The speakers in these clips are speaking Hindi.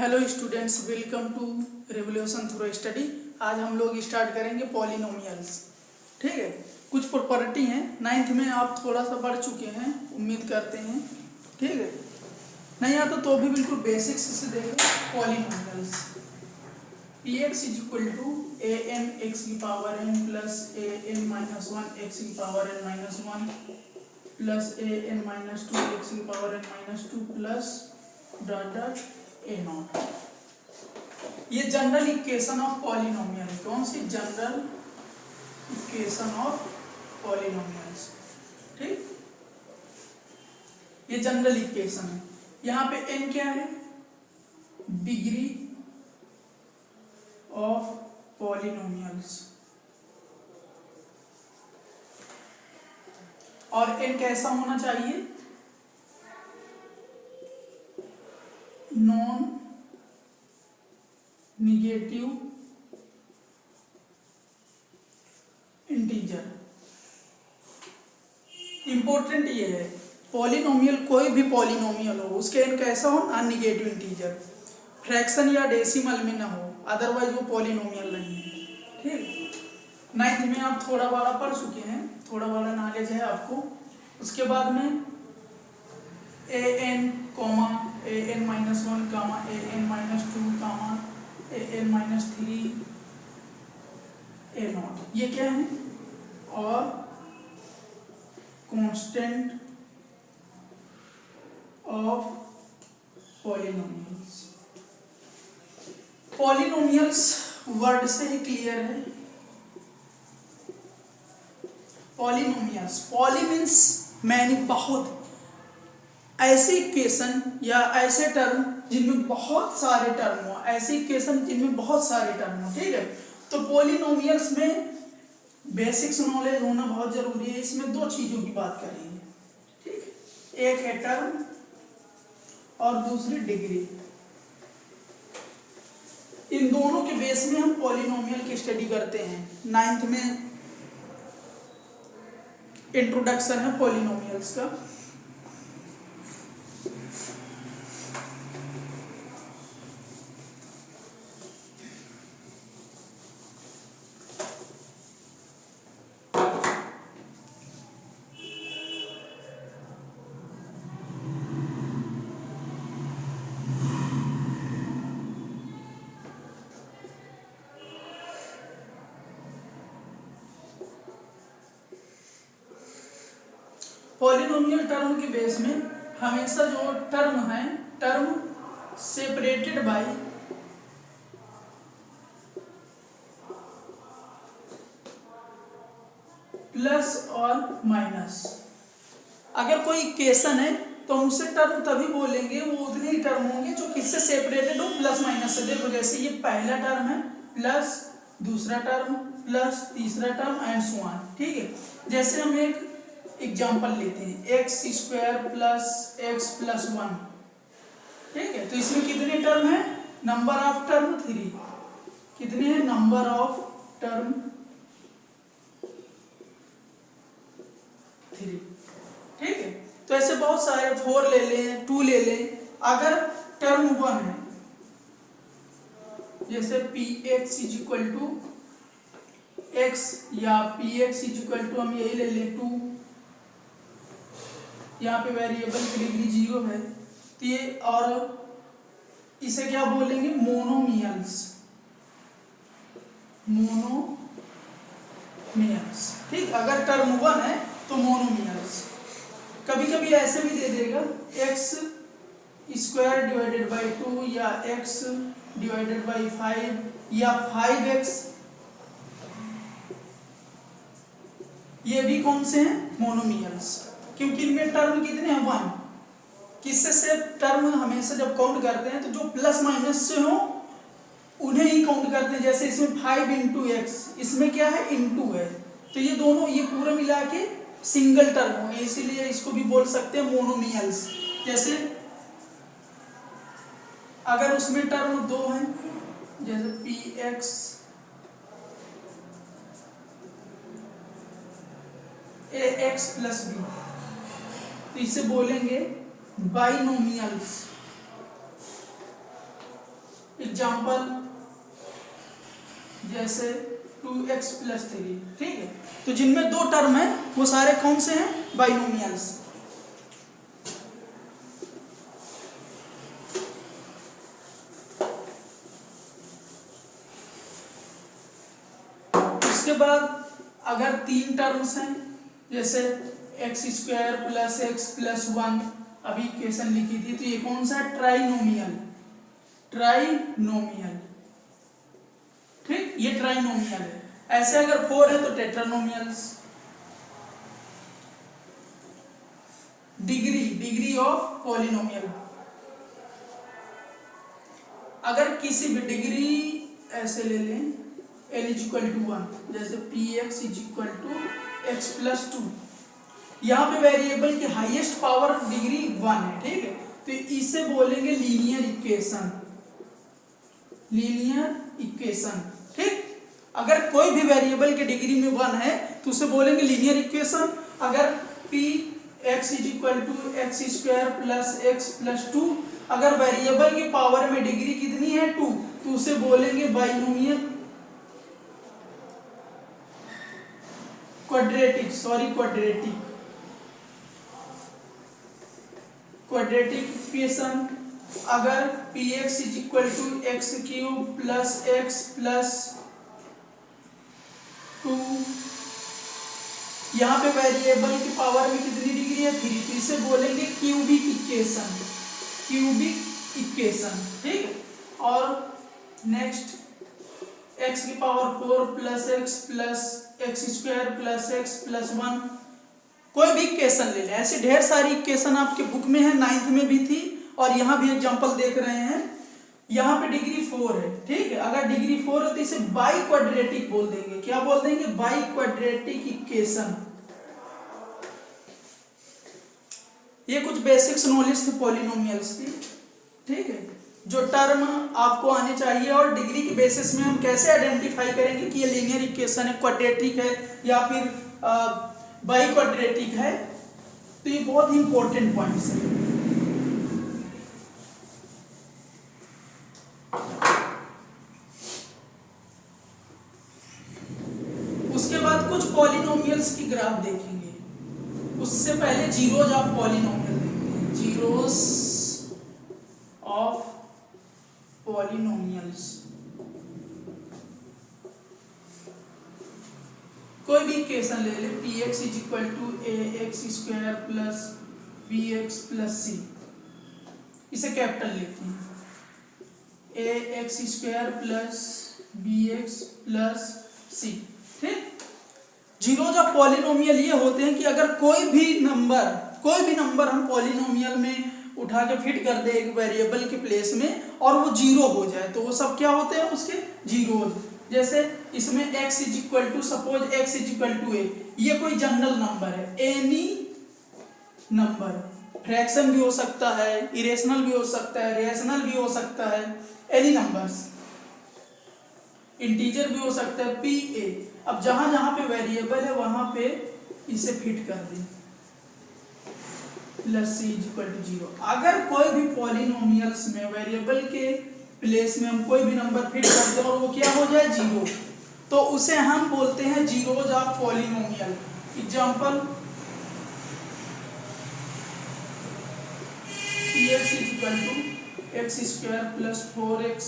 Hello students, welcome to revolution through study. आज हम लोग स्टार्ट करेंगे पॉलिनोमियल्स। ठीक है, कुछ प्रॉपर्टी हैं, 9th में आप थोड़ा सा पढ़ चुके हैं, उम्मीद करते हैं। ठीक है, नहीं आता तो भी बिल्कुल बेसिक्स से देखें। Polynomials P X is equal to A N X की power N plus A N minus one X की power N minus one plus A N minus two X की power N minus two plus dot dot A naught. ये जनरल इक्वेशन ऑफ पॉलिनोमियल है। कौन सी? General equation of polynomials. ठीक, ये जनरल इक्वेशन है। यहाँ पे n क्या है? Degree of polynomials. और n कैसा होना चाहिए? Non negative integer. इंपॉर्टेंट ये है, पॉलिनोमियल कोई भी पॉलिनोमियल हो उसके n कैसा हो? नॉन निगेटिव इंटीजर, फ्रैक्शन या डेसिमल में ना हो, अदरवाइज वो पॉलिनोमियल नहीं है। ठीक, 9th में आप थोड़ा बड़ा पढ़ चुके हैं, थोड़ा बड़ा नॉलेज है आपको। उसके बाद में A N comma A N minus one comma A N minus two comma A N minus three A naught, ये क्या है? और constant of polynomials. Polynomials word से ही क्लियर है। पॉलिनोमियल्स, पॉली मीन्स मैनी, बहुत, ऐसे इक्वेशन या ऐसे टर्म जिनमें बहुत सारे टर्म हो, ऐसे इक्वेशन जिनमें बहुत सारे टर्म हो। ठीक है, तो पॉलिनोमियल्स में बेसिक्स नॉलेज होना बहुत जरूरी है। इसमें दो चीजों की बात करेंगे। ठीक, एक है टर्म और दूसरी डिग्री। इन दोनों के बेस में हम पॉलिनोमियल की स्टडी करते हैं। 9th में इंट्रोडक्शन है पॉलिनोमियल्स का। पॉलिनोमियल टर्म के बेस में हमेशा जो टर्म है, टर्म सेपरेटेड बाय प्लस और माइनस। अगर कोई इक्वेशन है तो हम उसे टर्म तभी बोलेंगे, वो उतने ही टर्म होंगे जो किससे सेपरेटेड हो? प्लस माइनस से। देखो, जैसे ये पहला टर्म है प्लस दूसरा टर्म प्लस तीसरा टर्म एंड सो ऑन। ठीक है, जैसे हम एक एग्जाम्पल लेते हैं, x square plus x plus one. ठीक है, तो इसमें कितने टर्म है? Number of term 3। कितने हैं? Number of term 3। ठीक है, तो ऐसे बहुत सारे 4 ले लें, 2 ले लें। अगर टर्म 1 है, जैसे P X is equal to X या P X is equal to, हम यही ले लें 2। यहाँ पे वेरिएबल की डिग्री 0 है, तो ये, और इसे क्या बोलेंगे? मोनोमियल्स। मोनोमियल्स। ठीक, अगर टर्म 1 है तो मोनोमियल्स। कभी कभी ऐसे भी दे देगा, एक्स स्क्वायर डिवाइडेड बाई 2 या एक्स डिवाइडेड बाई 5 या 5x। ये भी कौन से हैं? मोनोमियल्स, क्योंकि इनमें टर्म कितने हैं? 1। किससे से टर्म हमेशा जब काउंट करते हैं तो जो प्लस माइनस से हो उन्हें ही काउंट करते हैं। जैसे इसमें 5 इंटू एक्स, इसमें क्या है? इंटू है, तो ये दोनों, ये पूरा मिला के सिंगल टर्म होंगे, इसीलिए इसको भी बोल सकते हैं मोनोमियल्स। जैसे अगर उसमें टर्म 2 है, जैसे पी एक्स ए एक्स प्लस बी, तो इसे बोलेंगे बाइनोमियल्स। एग्जाम्पल जैसे 2x + 3, ठीक है। तो जिनमें दो टर्म है वो सारे कौन से हैं? बाइनोमियल्स। उसके बाद अगर तीन टर्म्स हैं जैसे x² + x + 1, अभी इक्वेशन लिखी थी, तो ये कौन सा है? ट्राइनोमियल। ट्राइनोमियल, ठीक, ये ट्राइनोमियल है। ऐसे अगर 4 है तो टेट्रानोमियल्स। डिग्री ऑफ पॉलिनोमियल, अगर किसी भी डिग्री ऐसे ले लें l = 1, जैसे px = x + 2, यहाँ पे वेरिएबल की हाईएस्ट पावर डिग्री 1 है, ठीक है। तो इसे बोलेंगे लीनियर इक्वेशन। लीनियर इक्वेशन, ठीक। अगर कोई भी वेरिएबल के डिग्री में 1 है तो उसे बोलेंगे लीनियर इक्वेशन। अगर px = x² + x + 2, अगर वेरिएबल की पावर में डिग्री कितनी है? 2, तो उसे बोलेंगे बाइनोमियल क्वाड्रेटिक इक्वेशन। अगर px = x³ + x + 2, यहाँ पे वेरिएबल की पावर में कितनी डिग्री है? 3, तो इसे बोलेंगे क्यूबिक इक्वेशन। क्यूबिक इक्वेशन, ठीक। और next x⁴ + x + x² + x + 1, कोई भी इक्वेशन ले लें। ऐसे ढेर सारी इक्वेशन आपके बुक में है, 9th में भी थी और यहाँ भी एग्जांपल देख रहे हैं। यहाँ पे डिग्री 4 है, ठीक है। अगर डिग्री 4 है तो इसे बाई क्वाड्रेटिक बोल देंगे। क्या बोल देंगे? By quadratic equation. ये कुछ बेसिक्स नॉलेज थे पॉलिनोमियल्स की, ठीक है, जो टर्म आपको आने चाहिए। और डिग्री के बेसिस में हम कैसे आइडेंटिफाई करेंगे कि ये लीनियर इक्वेशन है, क्वाड्रेटिक है या फिर बाई क्वाड्रेटिक है, तो ये बहुत ही इंपॉर्टेंट पॉइंट्स है। उसके बाद कुछ पॉलिनोमियल्स की ग्राफ देखेंगे। उससे पहले जीरोज ऑफ पॉलिनोमियल देखते हैं। जीरोज ऑफ पॉलिनोमियल्स, कोई भी इक्वेशन ले ले, px = ax² + bx + c, इसे कैपिटल लिखते हैं, ax² + bx + c, ठीक। जीरोज ऑफ पॉलिनोमियल ये होते हैं कि अगर कोई भी नंबर हम पॉलिनोमियल में उठा के फिट कर दे एक वेरिएबल के प्लेस में और वो जीरो हो जाए, तो वो सब क्या होते हैं? उसके जीरोज। जैसे इसमें सपोज x = a, ये कोई जनरल नंबर है। एनी नंबर, फ्रैक्शन भी हो सकता है, इरेशनल भी हो सकता है, रेशनल भी हो सकता है, एनी नंबर्स, इंटीजर भी हो सकता है, pa। अब जहां जहां पे वेरिएबल है वहां पे इसे फिट कर दें, +c = 0। अगर कोई भी पॉलिनोमियल्स में वेरिएबल के प्लेस में हम कोई भी नंबर फिट कर दें और वो क्या हो जाए? 0, तो उसे हम बोलते हैं zeros of polynomial. Example px = x² + 4x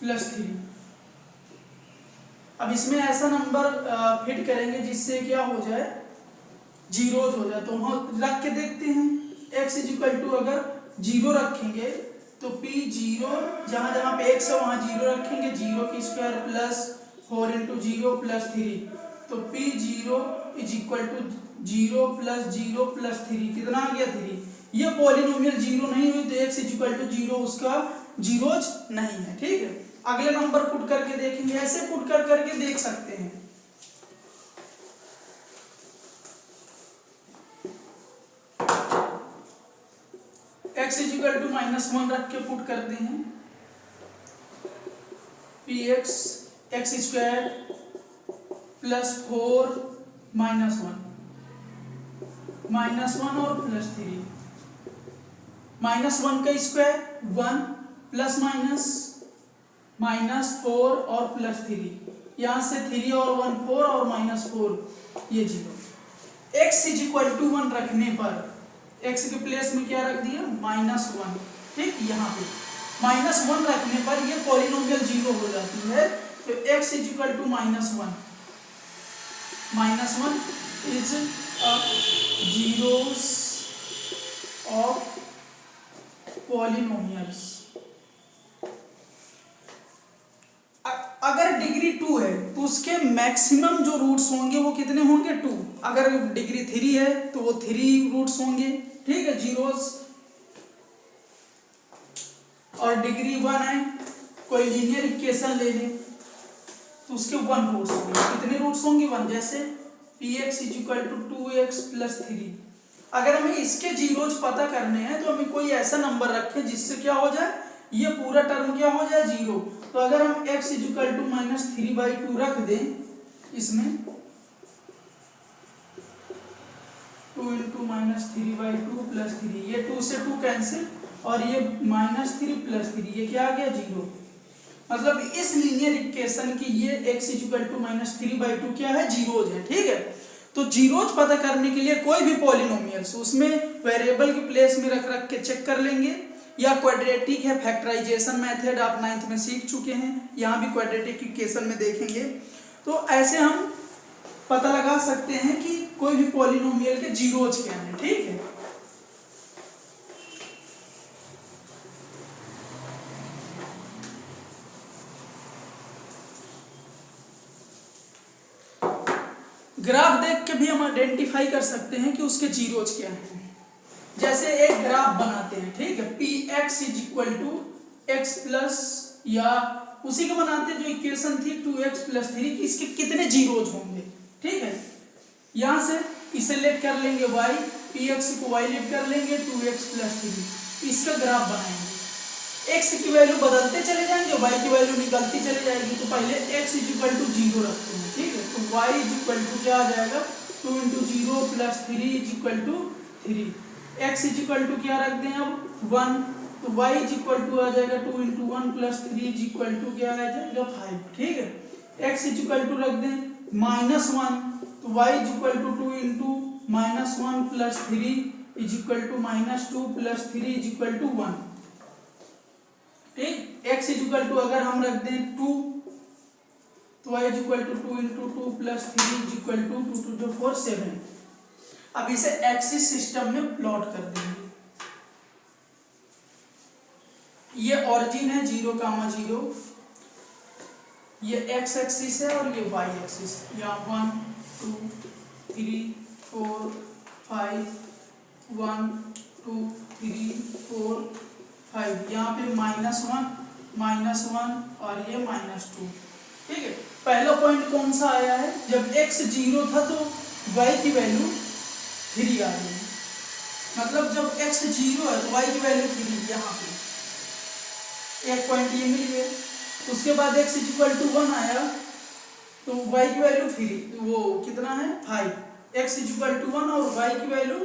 + 3। अब इसमें ऐसा नंबर फिट करेंगे जिससे क्या हो जाए? जीरोज हो जाए। तो हम रख के देखते हैं। x = अगर 0 रखेंगे तो p0, जहां जहां पे x है वहां 0 रखेंगे, 0² + 4 × 0 + 3, तो p0 = 0 + 0 + 3, कितना आ गया? 3। ये पॉलिनोमियल 0 नहीं हुई तो x = 0 उसका जीरोज नहीं है, ठीक है। अगले नंबर पुट करके देखेंगे, ऐसे पुट करके देख सकते हैं। x = -1 रख के पुट करते हैं। px x² + 4 -1 और +3, -1 का स्क्वायर 1, प्लस माइनस -4 और +3, यहाँ से 3 और 1 4 और -4 ये 0। x = 1 रखने पर x के प्लेस में क्या रख दिया -1, ठीक, यहाँ पे -1 रखने पर ये पॉलिनोमियल 0 हो जाती है। तो x = -1 is zeros of polynomials. अगर डिग्री 2 है तो उसके मैक्सिमम जो रूट्स होंगे वो कितने होंगे 2। अगर डिग्री 3 है तो वो 3 रूट्स होंगे, ठीक है, जीरोस। और डिग्री 1 है, कोई लीनियर इक्वेशन ले लें तो उसके 1 रूट्स होंगे। कितने रूट्स होंगे 1, जैसे px = 2x + 3। अगर हमें इसके जीरोज पता करने हैं तो हमें कोई ऐसा नंबर रखें जिससे क्या हो जाए, ये पूरा टर्म क्या हो जाए 0। तो अगर हम x = -3/2 रख दें इसमें, 2 × -3/2 + 3, ये 2 से 2 कैंसिल और ये -3 + 3, ये क्या आ गया 0। मतलब इस लीनियर इक्वेशन की ये x = -3/2 क्या है, जीरोज है, ठीक है। तो जीरोज पता करने के लिए कोई भी पॉलिनोमियल्स उसमें वेरिएबल के प्लेस में रख के चेक कर लेंगे, या क्वाड्रेटिक है, फैक्टराइजेशन मेथड आप 9th में सीख चुके हैं, यहाँ भी क्वाड्रेटिक इक्वेशन में देखेंगे। तो ऐसे हम पता लगा सकते हैं कि कोई भी पॉलिनोमियल के जीरोज क्या हैं, ठीक है। ग्राफ देख के भी हम आइडेंटिफाई कर सकते हैं कि उसके जीरोज क्या हैं। जैसे एक ग्राफ बनाते हैं, ठीक है, px = x प्लस, या उसी को बनाते हैं जो इक्वेशन थी 2x + 3 की, इसके कितने जीरोज होंगे, ठीक है। यहां से इसे लेट कर लेंगे y, px को y लेट कर लेंगे 2x + 3, इसका ग्राफ बनाएंगे। x की वैल्यू बदलते चले जाएंगे, y की वैल्यू निकलती चली जाएगी। तो पहले x = 0 रखते हैं, ठीक है। तो y = क्या आ जाएगा 2 × 0 + 3 = 3। x = क्या रख दें अब 1, तो y = आ जाएगा 2 × 1 + 3 = क्या आ जाएगा 5, ठीक है। x = रख दें -1, तो y = 2 × -1 + 3 = -2 + 3 = 1, ठीक। x = अगर हम रख दें 2, तो y = 2 × 2 + 3 = 2 × 4 7। अब इसे एक्सिस सिस्टम में प्लॉट कर देंगे। ये ऑरिजिन है 0, 0, ये x एक्सिस है और ये y एक्सिस। यहाँ 1 2 3 4 5, 1 2 3 4 5, यहाँ पे -1 और ये -2, ठीक है। पहला पॉइंट कौन सा आया है, जब x 0 था तो y की वैल्यू 3 आ रही है, मतलब जब x 0 है तो y की वैल्यू 3, यहाँ पे एक पॉइंट ये मिल गया। उसके बाद x = 1 आया तो y की वैल्यू 3, वो कितना है 5। x = 1 और y की वैल्यू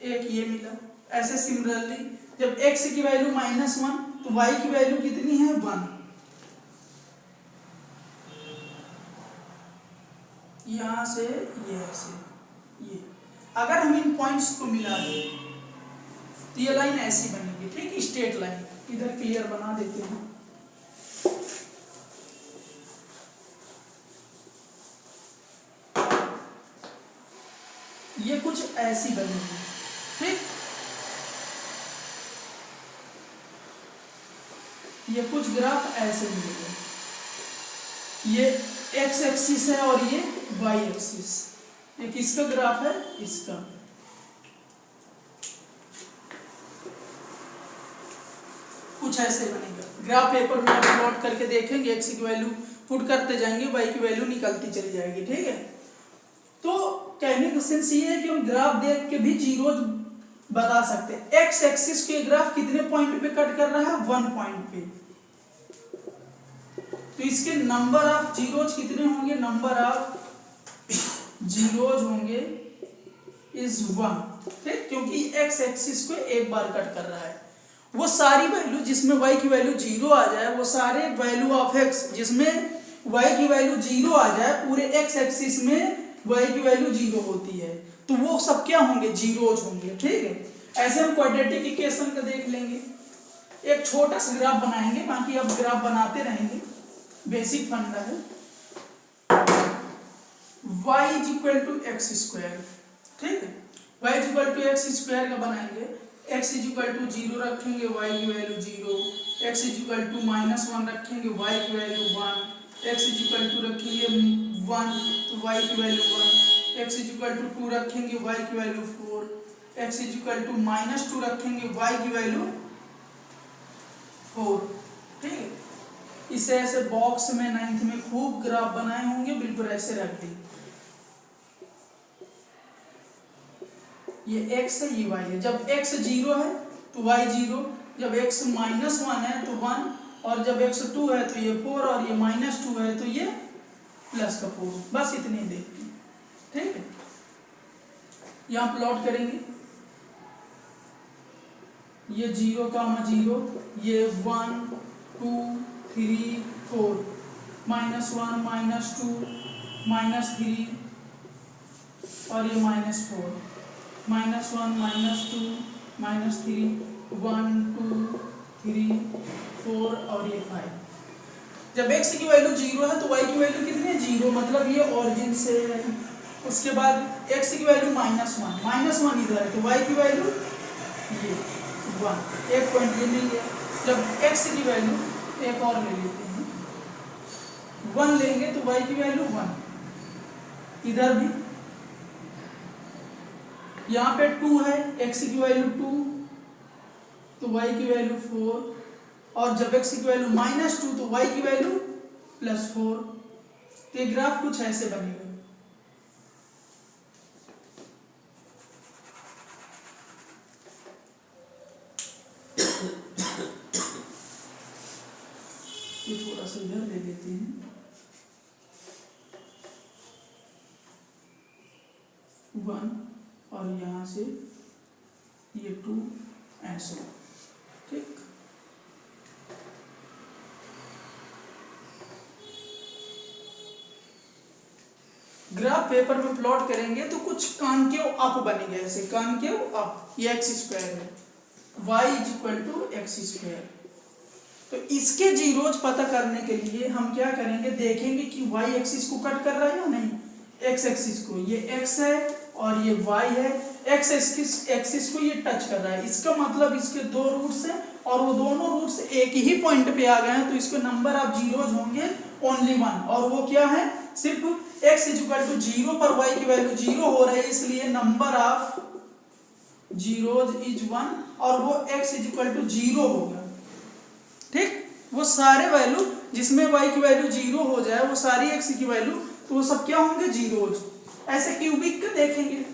1, ये मिला। ऐसे सिमिलरली जब x की वैल्यू -1 तो y की वैल्यू कितनी है 1, यहाँ से ये ऐसे, ये अगर हम इन पॉइंट्स को मिला दें तो ये लाइन ऐसी बनेगी, ठीक, स्ट्रेट लाइन। इधर क्लियर बना देते हैं। ये कुछ ऐसी बनेगी, ठीक। ये कुछ ग्राफ ऐसे मिलेगा, ये x एक्सिस है और ये y एक्सिस। एक इसका ग्राफ है, इसका कुछ ऐसे बनेगा। ग्राफ पेपर में आप प्लॉट करके देखेंगे, x की वैल्यू पुट करते जाएंगे, y की वैल्यू निकलती चली जाएगी, ठीक है। तो कहने का सेंस ये है कि हम ग्राफ देख के भी जीरोज बता सकते हैं। x एक्सिस के ग्राफ कितने पॉइंट पे कट कर रहा है 1 पॉइंट पे, तो इसके नंबर ऑफ जीरोज कितने होंगे, नंबर ऑफ जीरोज होंगे इज 1, ठीक, क्योंकि x एक्सिस को एक बार कट कर रहा है। वो सारी वैल्यू जिसमें y की वैल्यू 0 आ जाए, वो सारे वैल्यू ऑफ x जिसमें y की वैल्यू 0 आ जाए, पूरे x एक्सिस में y की वैल्यू 0 होती है, तो वो सब क्या होंगे, जीरोज होंगे। ठीक है, ऐसे हम क्वाड्रेटिक इक्वेशन का देख लेंगे। एक छोटा सा ग्राफ बनाएंगे, बाकी अब ग्राफ बनाते रहेंगे, बेसिक फंडा है। y is equal to X square. ठीक है, y is equal to X square का बनाएंगे। x इज इक्वल टू 0 रखेंगे, y की वैल्यू 0, x इज इक्वल टू -1 रखेंगे, y की वैल्यू 1, x इज इक्वल टू रखेंगे 1 तो y की वैल्यू 1, x इज इक्वल टू 2 रखेंगे, y की वैल्यू 4, x इज इक्वल टू -2 रखेंगे, y की वैल्यू 4। ठीक है, इसे ऐसे बॉक्स में 9th में खूब ग्राफ बनाए होंगे, बिल्कुल ऐसे रख दें। ये x है, ये y है। जब x 0 है तो y 0, जब x -1 है तो 1, और जब x 2 है तो ये 4, और ये -2 है तो ये +4। बस इतने देखते हैं। ठीक है, यहाँ प्लॉट करेंगे, ये 0, 0, ये 1 2 3 4, -1 -2 -3 और ये -4, -1 -2 -3 1 2 3 4 और ये 5। जब x की वैल्यू 0 है तो y की वैल्यू कितनी है, 0, मतलब ये ओरिजिन से है। उसके बाद x की वैल्यू -1 इधर है तो y की वैल्यू ये 1, एक पॉइंट ये मिल गया। जब x की वैल्यू एक और ले लेते हैं, 1 लेंगे तो y की वैल्यू 1, इधर भी यहाँ पे 2 है, x की वैल्यू 2 तो y की वैल्यू 4, और जब x की वैल्यू -2 तो y की वैल्यू +4। तो ये ग्राफ कुछ ऐसे बनेगा। ये थोड़ा सा इधर ले लेते हैं, 1 और यहाँ से ये 2 ऐसे। ठीक, ग्राफ पेपर में प्लॉट करेंगे तो कुछ कॉनकेव अप बनेगा, ऐसे कॉनकेव अप। ये x स्क्वायर है, y is equal to X square. तो इसके जीरोज पता करने के लिए हम क्या करेंगे, देखेंगे कि y एक्सिस को कट कर रहा है या नहीं, x एक्सिस को। ये x है और ये y है, x एक्सिस को ये टच कर रहा है, इसका मतलब इसके 2 रूट्स हैं और वो दोनों रूट्स एक ही पॉइंट पे आ गए हैं, तो इसके नंबर ऑफ जीरोज होंगे ओनली 1, और वो क्या है, सिर्फ x इज इक्वल टू 0 पर y की वैल्यू 0 हो रही है, इसलिए नंबर ऑफ जीरोज इज 1, और वो x इज इक्वल टू 0 होगा। ठीक, वो सारे वैल्यू जिसमें y की वैल्यू 0 हो जाए, वो सारी x की वैल्यू, तो वो सब क्या होंगे, जीरोज। ऐसे क्यूबिक का देखेंगे,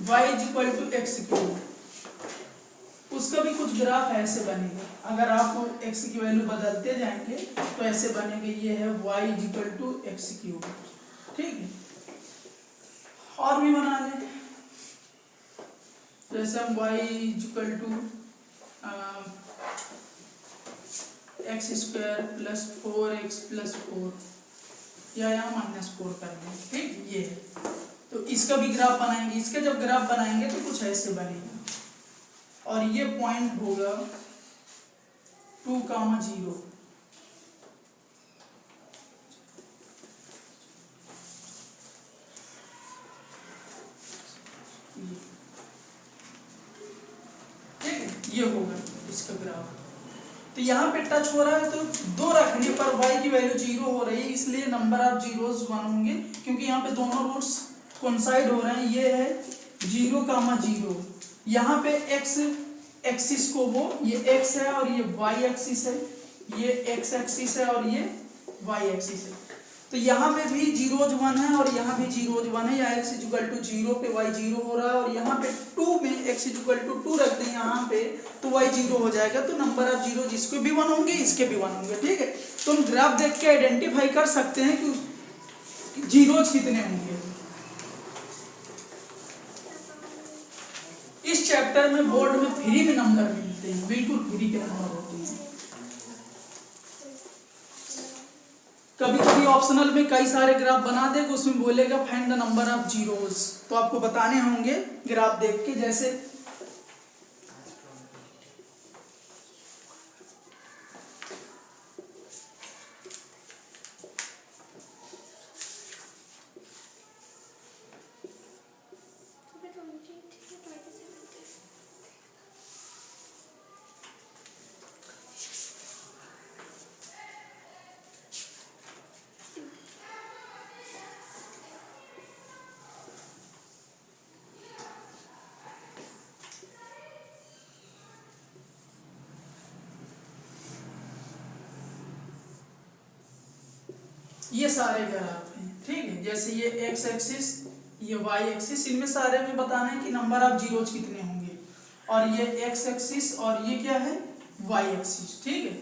y is equal to X cube, उसका भी कुछ ग्राफ ऐसे बनेगा। अगर आप x की वैल्यू बदलते जाएंगे तो ऐसे बनेगा, ये है y is equal to X cube. ठीक है, और भी बना लें, जैसे हम y is equal to X square plus 4x plus 4, या यहाँ -4 कर दें। ठीक, ये है, तो इसका भी ग्राफ बनाएंगे। इसका जब ग्राफ बनाएंगे तो कुछ ऐसे बनेगा, और ये पॉइंट होगा 2, 0। ठीक है, ये होगा इसका ग्राफ। तो यहाँ पे टच हो रहा है तो 2 रखने पर y की वैल्यू 0 हो रही है, इसलिए नंबर ऑफ जीरोज 1 होंगे, क्योंकि यहाँ पे दोनों रूट्स कोइंसाइड हो रहे हैं। ये है 0, 0, यहाँ पे x एक्सिस को वो, ये x है और ये y एक्सिस है, ये x एक्सिस है और ये y एक्सिस है। तो यहाँ पे भी जीरोज 1 है और यहाँ भी जीरोज 1 है, या x इज इक्वल टू 0 पे y 0 हो रहा है, और यहाँ पे 2 में x इक्वल टू 2 रख दें यहाँ पे तो y 0 हो जाएगा। तो नंबर ऑफ जीरो जिसके भी 1 होंगे इसके भी 1 होंगे, ठीक है। तो हम ग्राफ देख के आइडेंटिफाई कर सकते हैं कि जीरोज कितने होंगे। इस चैप्टर में बोर्ड में फ्री में नंबर मिलते हैं, बिल्कुल फ्री के नंबर होते हैं। कभी कभी ऑप्शनल में कई सारे ग्राफ बना देगा, उसमें बोलेगा find the number of zeros, तो आपको बताने होंगे ग्राफ देख के। जैसे ये सारे ग्राफ हैं, ठीक है। जैसे ये एक्स एक्सिस, ये वाई एक्सिस, इनमें सारे में बताना है कि नंबर ऑफ जीरोज कितने होंगे। और ये एक्स एक्सिस और ये क्या है, वाई एक्सिस, ठीक है।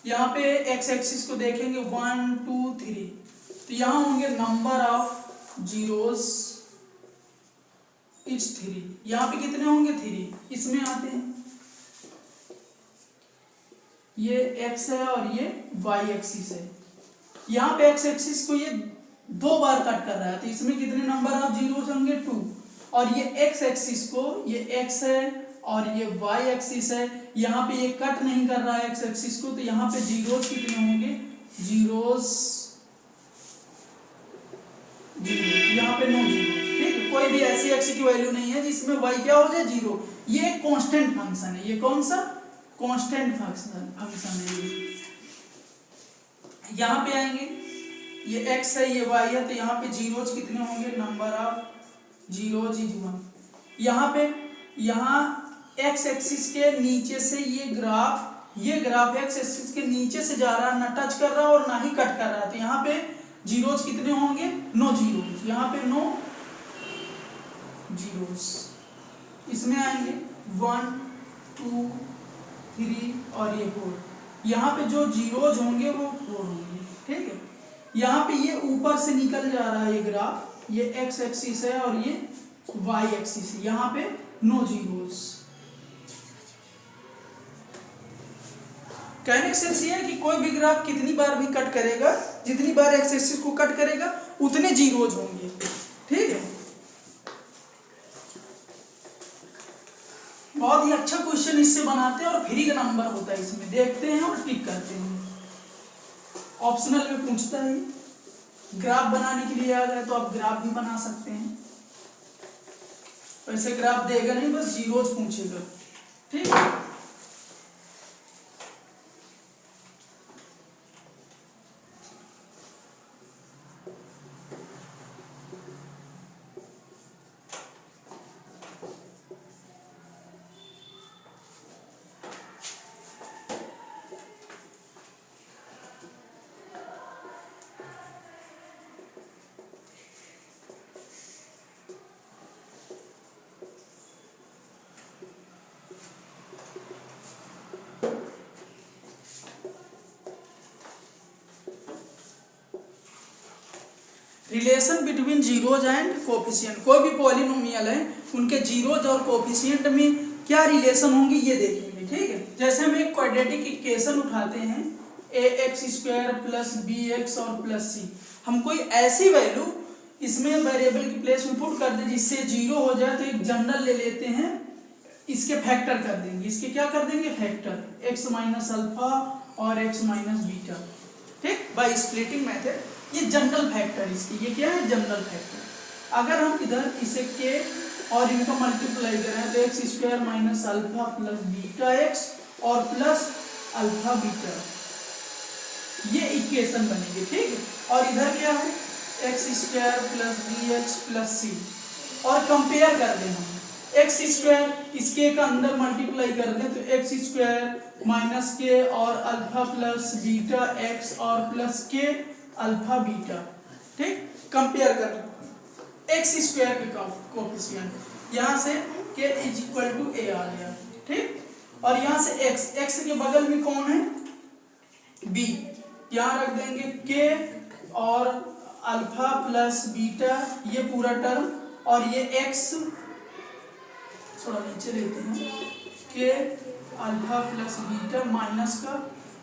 यहाँ पे एक्स एक्सिस को देखेंगे 1 2 3, तो यहाँ होंगे नंबर ऑफ जीरोज इट्स 3। यहाँ पे कितने होंगे 3, इसमें आते हैं ये एक्स है और ये वाई एक्सिस है। यहाँ पे एक्स एक्सिस को ये 2 बार कट कर रहा है, तो इसमें कितने नंबर ऑफ जीरोज होंगे 2। और ये एक्स एक्सिस को, ये एक्स है और ये वाई एक्सिस है, यहाँ पे ये कट नहीं कर रहा है एक्स एक्सिस को, तो यहाँ पे जीरोज कितने होंगे, जीरोज यहाँ पे 9 जीरो, ठीक है। कोई भी ऐसी एक्स की वैल्यू नहीं है जिसमें वाई क्या हो जाए 0। ये एक कांस्टेंट फंक्शन है, ये कौन सा कांस्टेंट फंक्शन है। यहाँ पे आएंगे, ये x है ये y है, तो यहाँ पे जीरोज कितने होंगे, नंबर ऑफ जीरोज इज 1। यहाँ पे x एक्सिस के नीचे से ये ग्राफ x एक्सिस के नीचे से जा रहा है, ना टच कर रहा है और ना ही कट कर रहा है, तो यहाँ पे जीरोज कितने होंगे, 9 जीरोज। यहाँ पे 9 जीरोज। इसमें आएंगे 1 2 3 और ये 4। यहाँ पे जो जीरोज होंगे वो 4 होंगे, ठीक है। यहाँ पे ये ऊपर से निकल जा रहा है ये ग्राफ, ये एक्स एक्सिस है और ये वाई एक्सिस है, यहाँ पे 9 जीरोज। कहने का सेंस ये है कि कोई भी ग्राफ कितनी बार भी कट करेगा, जितनी बार एक्स एक्सिस को कट करेगा उतने जीरोज होंगे, ठीक है। बहुत ही अच्छा क्वेश्चन इससे बनाते हैं और फ्री का नंबर होता है, इसमें देखते हैं और टिक करते हैं। ऑप्शनल में पूछता है, ग्राफ बनाने के लिए आ गए तो आप ग्राफ भी बना सकते हैं। वैसे ग्राफ देगा नहीं, बस जीरोज पूछेगा, ठीक है। Relation between zeros and coefficient. कोई भी पॉलिनोमियल है उनके जीरोज और कोफिशिएंट में क्या रिलेशन होंगे ये देखेंगे, ठीक है। जैसे हम एक क्वाड्रेटिक इक्वेशन उठाते हैं ax² प्लस bx और प्लस c, हम कोई ऐसी वैल्यू इसमें वेरिएबल की प्लेस में पुट कर दें जिससे 0 हो जाए, तो एक जनरल ले लेते हैं, इसके फैक्टर कर देंगे। इसके क्या कर देंगे, फैक्टर, x माइनस अल्फा और x माइनस बीटा, ठीक, बाय स्प्लिटिंग मेथड। ये जनरल फैक्टर इसकी, ये क्या है, जनरल फैक्टर। अगर हम इधर इसे के और इनका मल्टीप्लाई करें तो x² minus alpha plus beta x और प्लस अल्फा बीटा, ये इक्वेशन बनेगी, ठीक है। और इधर क्या है, x² plus bx plus c, और कंपेयर कर दें हम x² इसके का अंदर मल्टीप्लाई कर दें तो x² माइनस के और अल्फा प्लस बीटा x और प्लस के अल्फा बीटा, ठीक। कंपेयर कर x² के कोफिशिएंट, यहाँ से के इज इक्वल टू ए आ गया, ठीक। और यहाँ से एक्स के बगल में कौन है, बी, यहाँ रख देंगे के और अल्फा प्लस बीटा ये पूरा टर्म, और ये एक्स थोड़ा नीचे लेते हैं, के अल्फा प्लस बीटा माइनस का,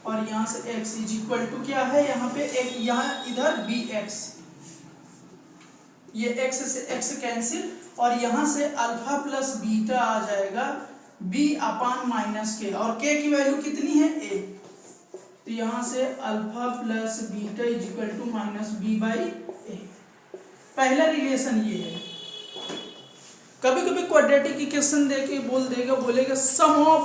और यहाँ से एक्स इज इक्वल टू क्या है यहाँ पे एक, यहाँ इधर बी एक्स, ये एक्स से एक्स कैंसिल, और यहाँ से अल्फा प्लस बीटा आ जाएगा बी अपान माइनस के, और के की वैल्यू कितनी है ए, तो यहाँ से alpha plus beta is equal to minus B by A. पहला रिलेशन ये है। कभी कभी क्वाड्रेटिक इक्वेशन देके बोलेगा सम ऑफ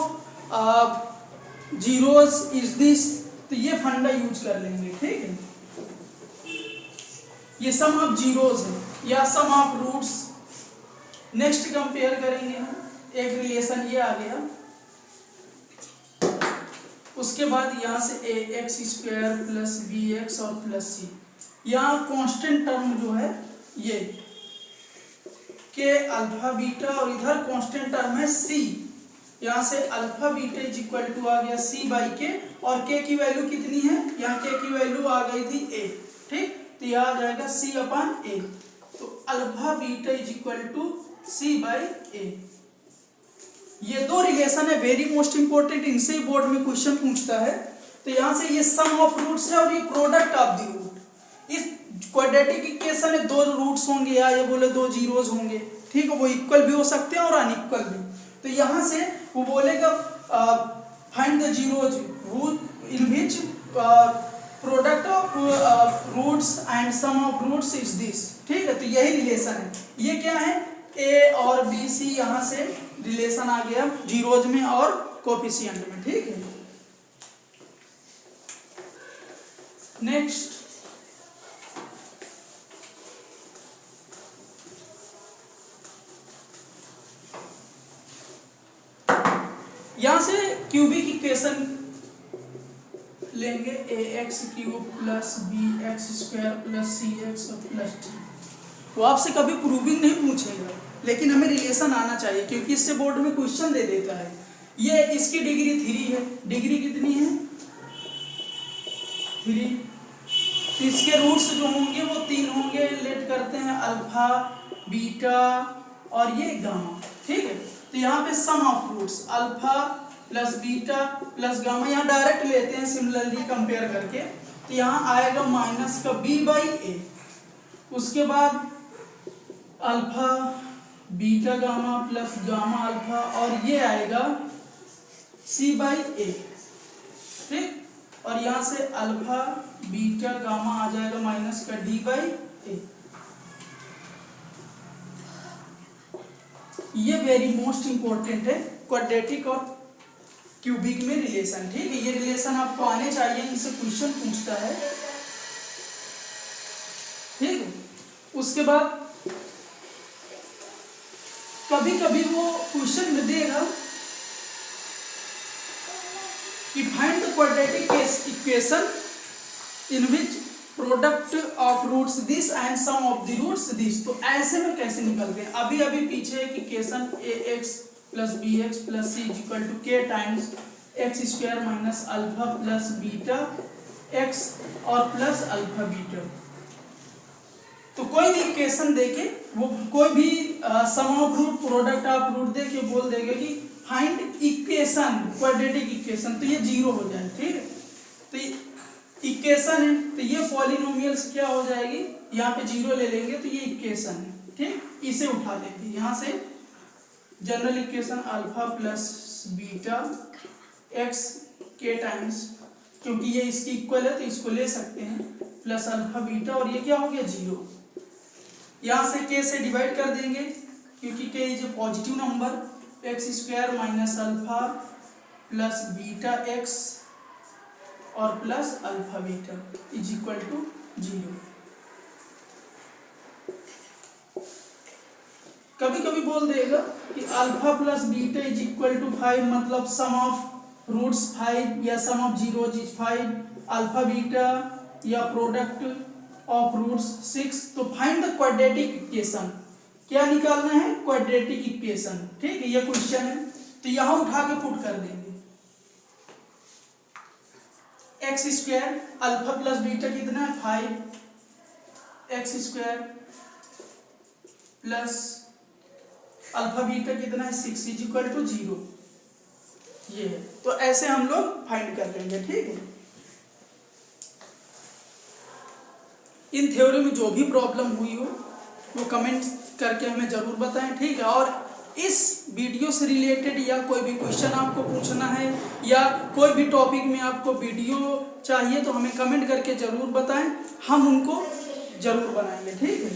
जीरोस इज दिस, तो ये फंडा यूज कर लेंगे, ठीक है। ये सम ऑफ जीरोस है या sum of roots. Next compare करेंगे हम, एक रिलेशन ये आ गया, उसके बाद यहाँ से A X square plus B X और प्लस सी, यहाँ कांस्टेंट टर्म जो है ये के अल्फा बीटा, और इधर कांस्टेंट टर्म है सी, यहाँ से alpha beta is equal to आ गया सी बाई के, और के की वैल्यू कितनी है, यहाँ के की वैल्यू आ गई थी ए, ठीक, तो यह आ जाएगा सी अपान ए, तो alpha beta is equal to C by A. ये दो रिलेशन है, वेरी मोस्ट इंपोर्टेंट, इनसे ही बोर्ड में क्वेश्चन पूछता है। तो यहाँ से ये सम ऑफ रूट्स है और ये प्रोडक्ट ऑफ द रूट। इस क्वाड्रेटिक इक्वेशन में दो रूट्स होंगे या ये बोले दो जीरोस होंगे, ठीक है, वो इक्वल भी हो सकते हैं और अनइक्वल भी। तो यहाँ से वो बोलेगा find the zeros in which product of roots and sum of roots is this, ठीक है। तो यही रिलेशन है, ये क्या है, ए और बी सी, यहाँ से रिलेशन आ गया जीरोज में और कोफिशिएंट में, ठीक है। नेक्स्ट यहां से क्यूबिक इक्वेशन लेंगे, A X cube plus B X square plus C X plus D. वो आपसे कभी प्रूविंग नहीं पूछेगा, लेकिन हमें रिलेशन आना चाहिए क्योंकि इससे बोर्ड में क्वेश्चन दे देता है। ये इसकी डिग्री 3 है, डिग्री कितनी है 3, तो इसके रूट्स जो होंगे वो 3 होंगे, लेट करते हैं अल्फा बीटा और ये गामा, ठीक है। तो यहाँ पे sum of roots alpha plus beta plus gamma, यहाँ डायरेक्ट लेते हैं सिमिलरली कंपेयर करके, तो यहाँ आएगा माइनस का बी बाई ए, उसके बाद alpha beta gamma plus gamma alpha, और ये आएगा सी बाई ए, ठीक। और यहाँ से अल्फा बीटा गामा आ जाएगा माइनस का डी बाई ए। ये वेरी मोस्ट इंपॉर्टेंट है क्वाड्रेटिक और क्यूबिक में रिलेशन, ठीक है। ये रिलेशन आपको आने चाहिए, इनसे क्वेश्चन पूछता है, ठीक है। उसके बाद कभी कभी वो क्वेश्चन में देगा कि find the quadratic equation in which product of roots this and sum of the roots this. तो ऐसे में कैसे निकलते हैं, अभी अभी पीछे एक equation A X plus B X plus C is equal to K times X square minus alpha plus beta X और प्लस अल्फा बीटा। तो कोई भी इक्वेशन देके वो कोई भी sum of root product of root देके बोल देगा कि फाइंड इक्वेशन क्वाड्रेटिक इक्वेशन, तो ये जीरो हो जाए, ठीक है। तो इक्वेशन है तो ये पॉलिनोमियल्स क्या हो जाएगी, यहाँ पे जीरो ले लेंगे तो ये इक्वेशन है, ठीक, इसे उठा लेंगे। यहाँ से general equation alpha plus beta x के टाइम्स, क्योंकि ये इसकी इक्वल है तो इसको ले सकते हैं, प्लस अल्फा बीटा, और ये क्या हो गया जीरो। यहाँ से के से डिवाइड कर देंगे क्योंकि K is a positive number, X square minus alpha plus beta X और plus alpha beta is equal to zero. कभी कभी बोल देगा कि alpha plus beta is equal to 5, मतलब सम ऑफ रूट्स 5 या sum of zeros is 5, alpha beta या प्रोडक्ट ऑफ रूट्स 6। तो फाइंड द क्वाड्रेटिक इक्वेशन, क्या निकालना है, क्वाड्रेटिक इक्वेशन। ठीक है, ये क्वेश्चन है, तो यहां उठा के पुट कर देंगे। X square alpha plus beta कितना है 5, x square plus alpha beta कितना है 6 इज इक्वल टू 0। ये है, तो ऐसे हम लोग फाइंड कर लेंगे। ठीक है, इन थ्योरी में जो भी प्रॉब्लम हुई हो वो कमेंट करके हमें जरूर बताएं। ठीक है, और इस वीडियो से रिलेटेड या कोई भी क्वेश्चन आपको पूछना है या कोई भी टॉपिक में आपको वीडियो चाहिए तो हमें कमेंट करके जरूर बताएं, हम उनको जरूर बनाएंगे। ठीक है।